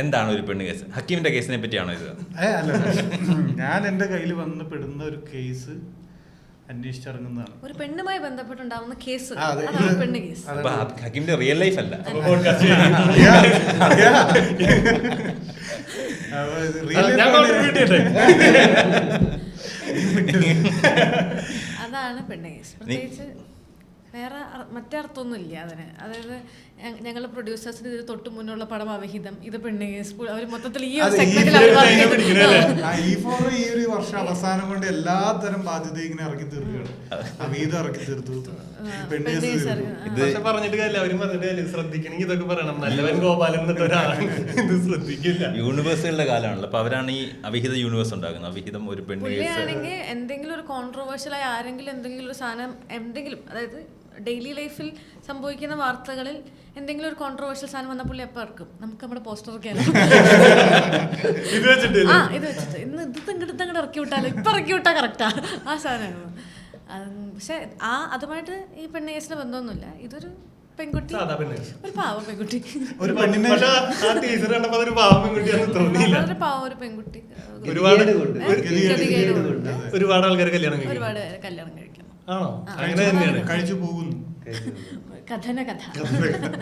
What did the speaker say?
എന്താണ് ഒരു പെണ്ണ് കേസ്? ഹക്കീമിന്റെ കേസിനെ പറ്റിയാണോ ഇത്? അല്ല, ഞാൻ എൻ്റെ കയ്യിൽ വന്ന് പെടുന്ന ഒരു കേസ് അന്വേഷിച്ചിറങ്ങുന്നതാണ്. ഒരു പെണ്ണുമായി ബന്ധപ്പെട്ടുണ്ടാവുന്ന കേസ്, പെണ്ണ് കേസ്. അപ്പൊ ഹക്കീമിന്റെ റിയൽ ലൈഫ് അല്ല. അതാണ് പെണ്ണ് കേസ്. പ്രത്യേകിച്ച് വേറെ മറ്റേ അർത്ഥമൊന്നും ഇല്ല അതിന്. അതായത് ഞങ്ങൾ പ്രൊഡ്യൂസേഴ്സിന് ഇത് തൊട്ട് മുന്നുള്ള പടം അവിഹിതം, ഇത് പെണ്ണ് കേസ്, അവർ മൊത്തത്തിൽ ഈ ഒരു ഒരു വർഷം അവസാനം കൊണ്ട് എല്ലാത്തരം ബാധ്യത ഇങ്ങനെ ഇറക്കി തീർക്കുകയാണ്. അവിഹിതം ഇറക്കി തീർത്തു, പറഞ്ഞിട്ട് കാര്യമില്ല, അവരും പറഞ്ഞിട്ട് കാര്യം ശ്രദ്ധിക്കണമെങ്കിൽ ഇതൊക്കെ പറയണം. നല്ലവൻ ഗോപാലൻ എന്നിട്ട് ഒരാളാണ് ഇത് ശ്രദ്ധിക്കില്ല. യൂണിവേഴ്സുകളുടെ കാലമാണല്ലോ, അപ്പൊ അവരാണ് ഈ അവിഹിത യൂണിവേഴ്സ് ഉണ്ടാക്കുന്നത്. അവിഹിതം ഒരു പെണ്ണ് കേസ് ആണെങ്കിൽ എന്തെങ്കിലും ഒരു കോൺട്രവേഴ്ഷ്യലായി ആരെങ്കിലും എന്തെങ്കിലും ഒരു സാധനം, എന്തെങ്കിലും, അതായത് ഡെയിലി ലൈഫിൽ സംഭവിക്കുന്ന വാർത്തകളിൽ എന്തെങ്കിലും ഒരു കോൺട്രവേഴ്ഷ്യൽ സാധനം വന്ന പുള്ളി എപ്പോൾ ഇറക്കും? നമുക്ക് നമ്മുടെ പോസ്റ്ററൊക്കെ ഇത് വെച്ചിട്ട് ഇന്ന് ഇങ്ങോട്ട് ഇറക്കി വിട്ടാലോ, ഇപ്പം ഇറക്കി വിട്ടാൽ കറക്റ്റാ ആ സാധനമാണ്. പക്ഷെ അതുമായിട്ട് ഈ പെണ്ണ് കേസിന് ബന്ധമൊന്നുമില്ല. ഇതൊരു പെൺകുട്ടി, ഒരു പാവ പെൺകുട്ടി, ഒരു പാവം പെൺകുട്ടി, ഒരുപാട് ആൾക്കാർ കല്യാണം കഴിക്കണം. ആണോ? അങ്ങനെ തന്നെയാണ് കഴിച്ചു പോകുന്നു. കഥന കഥ.